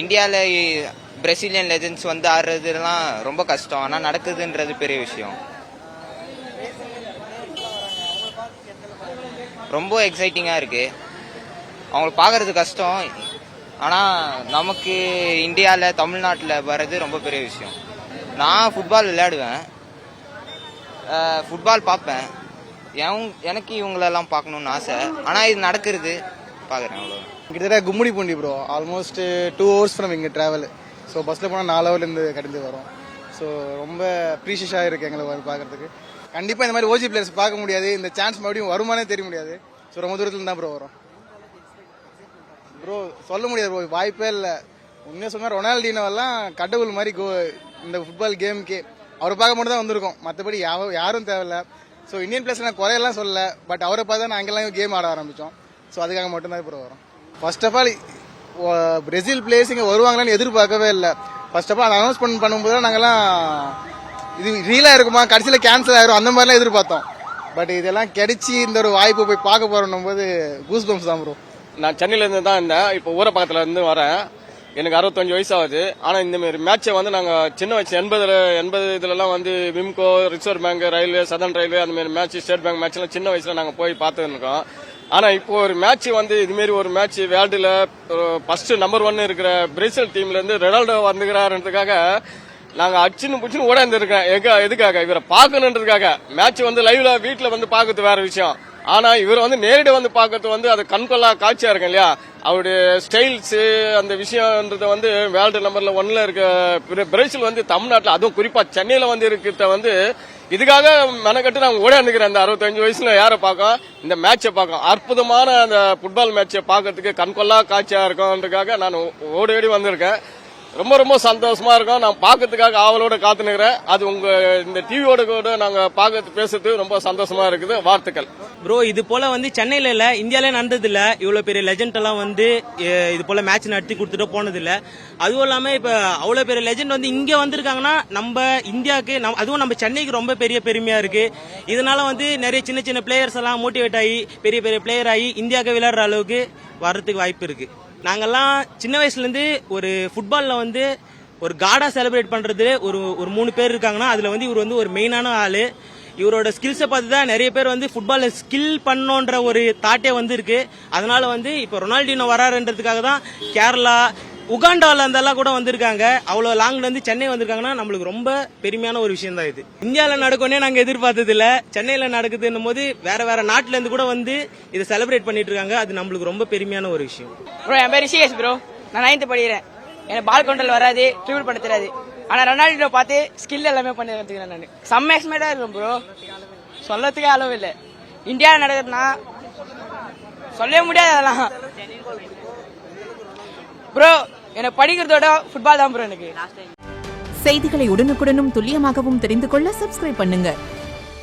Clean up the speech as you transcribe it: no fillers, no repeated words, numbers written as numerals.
இந்தியாவில் Brazilian legends வந்து ஆடுறதுலாம் ரொம்ப கஷ்டம். ஆனால் நடக்குதுன்றது பெரிய விஷயம். ரொம்ப எக்ஸைட்டிங்காக இருக்குது. அவங்கள பார்க்கறது கஷ்டம். ஆனால் நமக்கு இந்தியாவில் தமிழ்நாட்டில் வர்றது ரொம்ப பெரிய விஷயம். நான் ஃபுட்பால் விளையாடுவேன், ஃபுட்பால் பார்ப்பேன். எனக்கு இவங்களெல்லாம் பார்க்கணுன்னு ஆசை. ஆனால் இது நடக்கிறது பார்க்குறேன். அவ்வளோ கிட்டத்தட்ட Gummidipoondi bro. Almost 2 hours from இங்கே ட்ராவல். ஸோ பஸ்ஸில் போனால் 4 hourலேருந்து கடந்து வரும். ஸோ ரொம்ப ப்ரீஷியஸாக இருக்குது எங்களுக்கு பார்க்குறதுக்கு. கண்டிப்பாக இந்த மாதிரி ஓஜி பிளேயர்ஸ் பார்க்க முடியாது. இந்த சான்ஸ் மறுபடியும் வருமானே தெரிய முடியாது. ஸோ ரொம்ப தூரத்தில் தான் ப்ரோ வரும். ப்ரோ சொல்ல முடியாது ப்ரோ, வாய்ப்பே இல்லை. உண்மையாக சொன்னால் ரொனால்டினோவெல்லாம் கடவுள் மாதிரி இந்த ஃபுட்பால் கேமுக்கே அவரை பார்க்க மட்டும் தான் வந்திருக்கோம். மற்றபடி யாரும் தேவையில்லை. ஸோ இந்தியன் பிளேயர்ஸ் நான் குறையெல்லாம் சொல்லல, பட் அவரை பார்த்து தான் நான் அங்கெல்லாம் கேம் ஆட ஆரம்பித்தோம். ஸோ அதுக்காக மட்டும்தான் இப்போ வரும். First of all Brazil players இங்கே வருவாங்களான்னு எதிர்பார்க்கவே இல்லை. ஃபர்ஸ்ட் ஆஃப் ஆல் அனௌன்ஸ்மெண்ட் பண்ணும்போது தான் நாங்கள்லாம் இது ரீலாக இருக்குமா, கடைசியில் கேன்சல் ஆயிரும் அந்த மாதிரிலாம் எதிர்பார்த்தோம். பட் இதெல்லாம் கிடைச்சி இந்த ஒரு வாய்ப்பு போய் பார்க்க போறோம் போது கூஸ் பம்ப்ஸ் தான் ப்ரோ. நான் சென்னையிலேருந்து தான் இருந்தேன். இப்போ ஊர பக்கத்தில் இருந்து வரேன். எனக்கு 65 வயசு ஆகுது. ஆனால் இந்த மாதிரி மேட்சை வந்து நாங்கள் சின்ன வயசு 80 இதுலலாம் வந்து Wimco, reserve bank, railway, southern railway அந்த மாதிரி மேட்ச், ஸ்டேட் பேங்க் மேட்ச்லாம் சின்ன வயசுல நாங்கள் போய் பார்த்துருக்கோம். ஆனால் இப்போ ஒரு மேட்ச் வந்து இதுமாரி ஒரு மேட்ச் வேர்ல்டுல ஃபர்ஸ்ட் நம்பர் 1 இருக்கிற பிரேசில் டீம்ல இருந்து ரொனால்டோ வந்துக்கிறாருன்றதுக்காக நாங்கள் அடிச்சுன்னு பிடிச்சின்னு ஓடாந்துருக்கேன். எதுக்காக இவரை பார்க்கணுன்றதுக்காக. மேட்ச் வந்து லைவ்ல வீட்டில் வந்து பார்க்கறது வேற விஷயம். ஆனா இவர் வந்து நேரடி வந்து பார்க்கறது வந்து அது கண்கொள்ளா காட்சியா இருக்கும் இல்லையா. அவருடைய ஸ்டைல்ஸ் அந்த விஷயம்ன்றது வந்து வேர்ல்டு நம்பர்ல 1ல இருக்க பிரேசில் வந்து தமிழ்நாட்டில் அதுவும் குறிப்பா சென்னையில வந்து இருக்கிறத வந்து இதுக்காக மெனக்கட்டு நாங்கள் ஓடாந்துக்கிறேன். அந்த 65 வயசுல யாரை பார்க்கோம், இந்த மேட்சை பார்க்கோம். அற்புதமான அந்த ஃபுட்பால் மேட்சை பார்க்கறதுக்கு கண்கொள்ளா காட்சியா இருக்கும்ன்றதுக்காக நான் ஓடி வந்திருக்கேன். ரொம்ப ரொம்ப சந்தோஷமா இருக்கும். நான் பார்க்கறதுக்காக ஆவலோட காத்துனுக்கிறேன். அது உங்க இந்த டிவியோட கூட நாங்க பேசுறது ரொம்ப சந்தோஷமா இருக்குது. வாழ்த்துக்கள் ப்ரோ. இது போல வந்து சென்னையில இல்ல, இந்தியாவிலே நடந்தது இல்ல. இவ்வளவு பெரிய லெஜெண்ட் எல்லாம் வந்து இது போல மேட்ச் நடத்தி கொடுத்துட்டு போனது இல்ல. அதுவும் இல்லாம இப்ப அவ்வளவு பெரிய லெஜெண்ட் வந்து இங்க வந்திருக்காங்கன்னா நம்ம இந்தியாவுக்கு, அதுவும் நம்ம சென்னைக்கு ரொம்ப பெரிய பெருமையா இருக்கு. இதனால வந்து நிறைய சின்ன சின்ன பிளேயர்ஸ் எல்லாம் மோட்டிவேட் ஆகி பெரிய பெரிய பிளேயர் ஆகி இந்தியாவுக்கு விளையாடுற அளவுக்கு வர்றதுக்கு வாய்ப்பு இருக்கு. நாங்கெல்லாம் சின்ன வயசுல இருந்து ஒரு ஃபுட்பால்ல வந்து ஒரு காடா செலிப்ரேட் பண்றது ஒரு 3 பேர் இருக்காங்கன்னா அதுல வந்து இவர் வந்து ஒரு மெயினான ஆளு. இவரோட ஸ்கில்ஸை பார்த்து தான் நிறைய பேர் வந்து ஃபுட்பால்ல ஸ்கில் பண்ணோன்ற ஒரு தாட்டே வந்து இருக்கு. அதனால வந்து இப்போ ரொனால்டினோ வராருன்றதுக்காக தான் கேரளா, உகாண்டால இருந்தெல்லாம் கூட வந்திருக்காங்க. அவ்வளவு லாங்ல இருந்து சென்னை வந்திருக்காங்கன்னா நம்மளுக்கு ரொம்ப பெருமையான ஒரு விஷயம் தான் இது. இந்தியாவில நடக்கும்னே நாங்க எதிர்பார்த்தது இல்ல. சென்னையில நடக்குதுன்னும் போது வேற நாட்டுல இருந்து கூட வந்து இதை செலிப்ரேட் பண்ணிட்டு இருக்காங்க. அது நம்மளுக்கு ரொம்ப பெருமையான ஒரு விஷயம். ப்ரோ என் பேர் சிஎஸ் ப்ரோ. நான் 9th படிக்கிறேன். எனக்கு பால் கண்ட்ரோல் வராது, ட்ரிபிள் பண்ண தெரியாது. ஆனா ரொனால்டோ பார்த்து ஸ்கில் எல்லாமே பண்ணி கத்துக்கிறேன். நான் செம்ம எக்ஸ்பர்ட்டா இருக்கும் ப்ரோ. சொல்லத்துக்கே அளவு இல்லை. இந்தியாவில் நடக்குதுன்னா சொல்லவே முடியாது அதெல்லாம் ப்ரோ. எனக்கு படிக்கிறதோட ஃபுட்பால் தான் ப்ரோ எனக்கு. செய்திகளை உடனுக்குடனும் துல்லியமாகவும் தெரிந்து கொள்ள சப்ஸ்கிரைப் பண்ணுங்க.